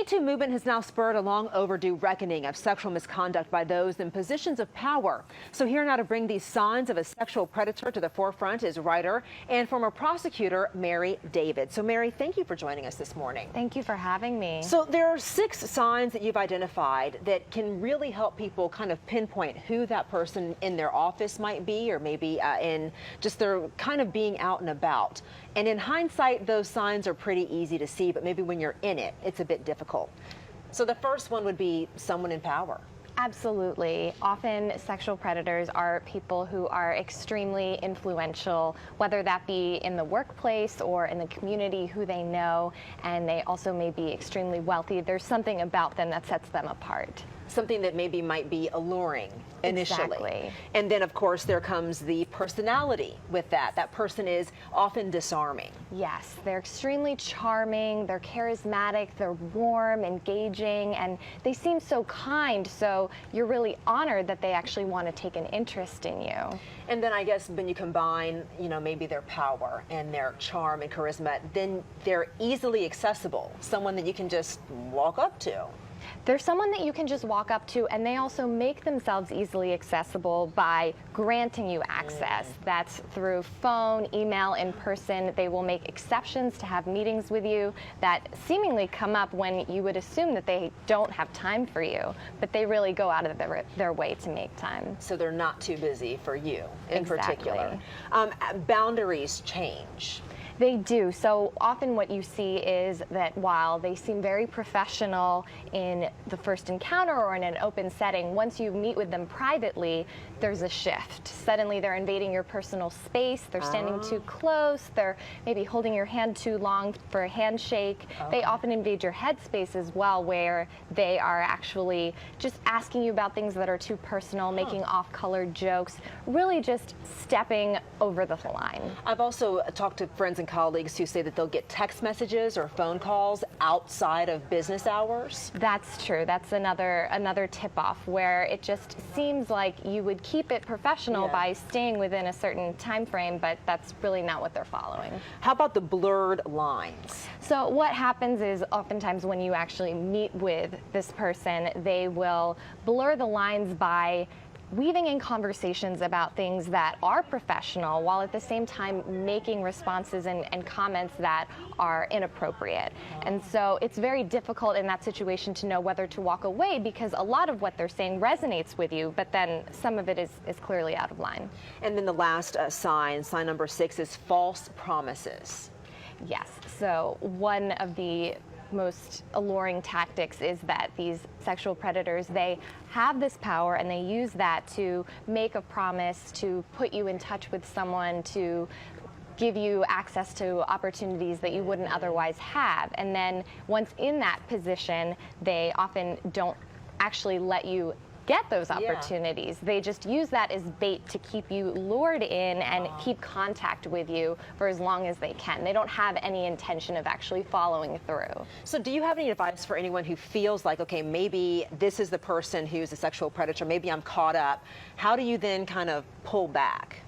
Me Too movement has now spurred a long overdue reckoning of sexual misconduct by those in positions of power. So here now to bring these signs of a sexual predator to the forefront is writer and former prosecutor Mary David. So Mary, thank you for joining us this morning. Thank you for having me. So there are 6 signs that you've identified that can really help people kind of pinpoint who that person in their office might be, or maybe in just their kind of being out and about. And in hindsight, those signs are pretty easy to see, but maybe when you're in it, it's a bit difficult. So the first one would be someone in power. Absolutely. Often sexual predators are people who are extremely influential, whether that be in the workplace or in the community who they know, and they also may be extremely wealthy. There's something about them that sets them apart. Something that maybe might be alluring initially. Exactly. And then, of course, there comes the personality with that. That person is often disarming. Yes, they're extremely charming, they're charismatic, they're warm, engaging, and they seem so kind, so you're really honored that they actually want to take an interest in you. And then I guess when you combine, maybe their power and their charm and charisma, then they're easily accessible, someone that you can just walk up to. They're someone that you can just walk up to, and they also make themselves easily accessible by granting you access. That's through phone, email, in person. They will make exceptions to have meetings with you that seemingly come up when you would assume that they don't have time for you, but they really go out of their way to make time. So they're not too busy for you in particular. Exactly. Boundaries change. They do. So often what you see is that while they seem very professional in the first encounter or in an open setting, once you meet with them privately, there's a shift. Suddenly they're invading your personal space, they're standing too close, they're maybe holding your hand too long for a handshake. They often invade your headspace as well, where they are actually just asking you about things that are too personal, making off-color jokes, really just stepping over the line. I've also talked to friends and colleagues who say that they'll get text messages or phone calls outside of business hours. That's true. That's another tip-off where it just seems like you would keep it professional by staying within a certain time frame, but that's really not what they're following. How about the blurred lines? So what happens is oftentimes when you actually meet with this person, they will blur the lines by weaving in conversations about things that are professional while at the same time making responses and comments that are inappropriate. And so it's very difficult in that situation to know whether to walk away, because a lot of what they're saying resonates with you, but then some of it is clearly out of line. And then the last sign number 6, is false promises. Yes. So one of the most alluring tactics is that these sexual predators, they have this power and they use that to make a promise, to put you in touch with someone, to give you access to opportunities that you wouldn't otherwise have. And then once in that position, they often don't actually let you get those opportunities. They just use that as bait to keep you lured in and keep contact with you for as long as they can. They don't have any intention of actually following through. So do you have any advice for anyone who feels like, okay, maybe this is the person who's a sexual predator, maybe I'm caught up? How do you then kind of pull back?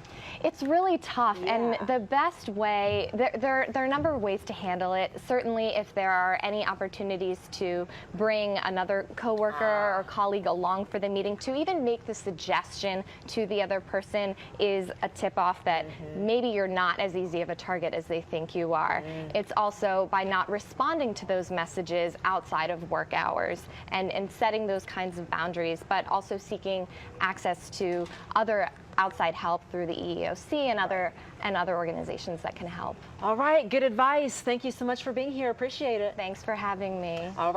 It's really tough, and the best way, there are a number of ways to handle it. Certainly if there are any opportunities to bring another coworker or colleague along for the meeting, to even make the suggestion to the other person is a tip-off that maybe you're not as easy of a target as they think you are. It's also by not responding to those messages outside of work hours and setting those kinds of boundaries, but also seeking access to other outside help through the EEOC and other organizations that can help. All right, good advice. Thank you so much for being here. Appreciate it. Thanks for having me. All right.